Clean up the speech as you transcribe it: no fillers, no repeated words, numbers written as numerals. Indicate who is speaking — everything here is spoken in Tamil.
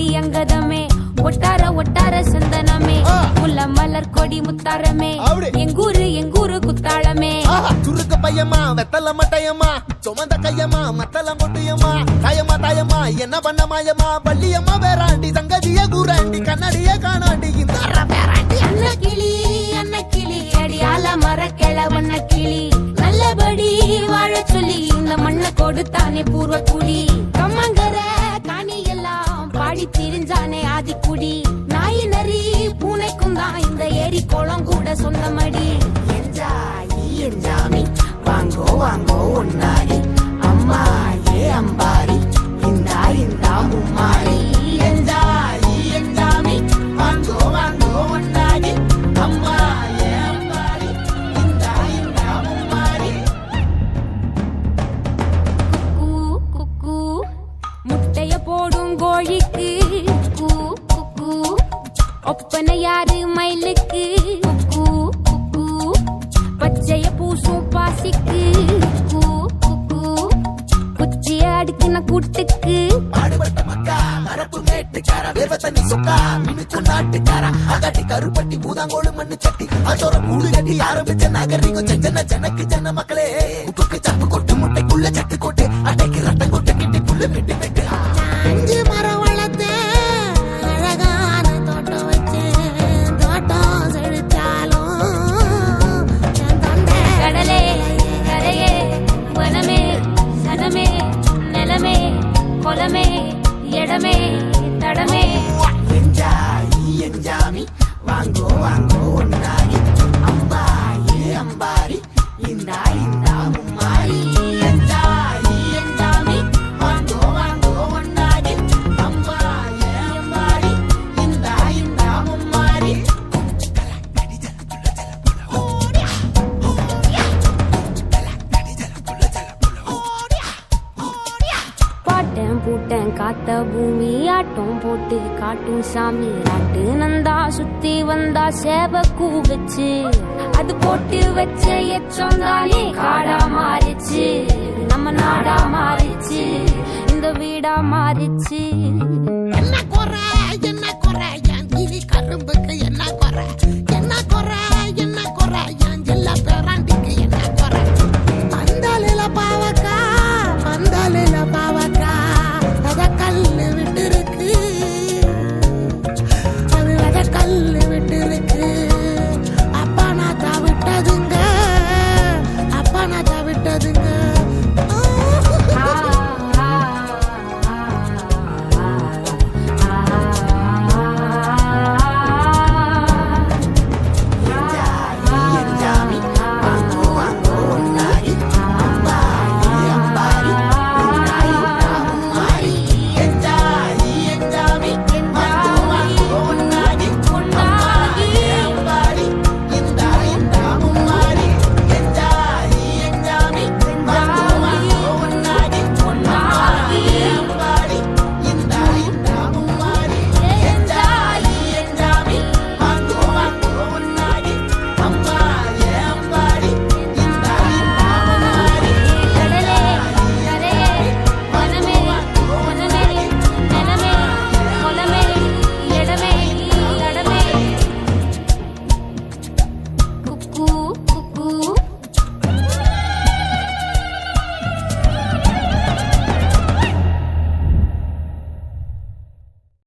Speaker 1: கொடி அங்கதமே ஒட்டார ஒட்டார சந்தனமே முல்ல மலர் கொடி முத்தாரமே எங்கூரு குத்தாளமே
Speaker 2: சுருக்கு பையமா வெத்தல மட்டையம்மா சுமந்த கையம்மா மத்தல மொட்டையம்மா தாயம்மா தாயம்மா என்ன பண்ண மாயம்மா பள்ளியம்மா வேறாண்டி சங்கதிய கூறாண்டி கண்ணாடிய காணாண்டி இந்த
Speaker 1: அன்ன கிளி அடியால மர கிழவண்ண கிளி நல்லபடி வாழ சொல்லி இந்த மண்ணை கொடுத்தானே பூர்வ குடி கம்மங்கர காணி எல்லாம் பாடி திரிஞ்சானே ஆதிக்குடி நாய் நரி பூனைக்கும் தான் இந்த ஏரி குளம் கூட சொந்தமடி என்ஜாமி வாங்கோ வாங்கோ ஒன்னாரி அம்மா ஏ அம்பாரி இந்தா இந்தா மும்மாரி என்ஜாமி வாங்கோ வாங்கோ ஒன்னாரி அம்மா ஏ அம்பாரி இந்தா இந்தா மும்மாரி குக்கு முட்டைய போடும் கோழிக்கு குக்கு ஒப்பனை யாரு மயிலுக்கு குக்கு பச்சைய பூசும் பாசிக்கு குச்சிய அடுக்கின கூட்டுக்கு
Speaker 2: பாடுபட்ட மக்கா மரப்பு மேட்டுக்கார வேர்வ தண்ணி சொக்கா மினுக்கு நாட்டுக்கார அகட்டி கருப்பட்டி பூதாங்கோடு மண்ணு சட்டி அதோட கூடு கட்டி ஆரம்பிச்ச நாகரிகம் செஞ்சன ஜனக்கு ஜன மக்களே உப்புக்கு சப்பு கொட்டு முட்டைக்குள்ள சட்டு கொட்டு அட்டைக்கு ரத்தம் கொட்டு கிட்டி புல்லு வெட்டு வெட்டு
Speaker 3: 5 மரம் வளர்த்தேன் அழகான தோட்டம் வச்சேன் தோட்டம் செழிச்சாலும்
Speaker 1: கடலே கரையே வனமே சனமே நிலமே கொலமே இடமே தடமே
Speaker 2: என்ஜாமி வாங்கோ வாங்கோ ஒன்னாரி அம்பா ஏ அம்பாரி இந்தா இந்தா மும்மாரி என்ஜாமி வாங்கோ வாங்கோ ஒன்னாரி அம்பா ஏ அம்பாரி இந்தா இந்தா மும்மாரி
Speaker 1: பாட்டன் பூட்டன் காத்த பூமி ஆட்டம் போட்டு காட்டும் சாமி நாட்டு நந்தா சுத்தி வந்தா சேவ கூ வச்சு அது போட்டு வச்ச எச்சம் தானே காடா மாறிச்சு நம்ம நாடா மாறிச்சு இந்த வீடா மாறிச்சு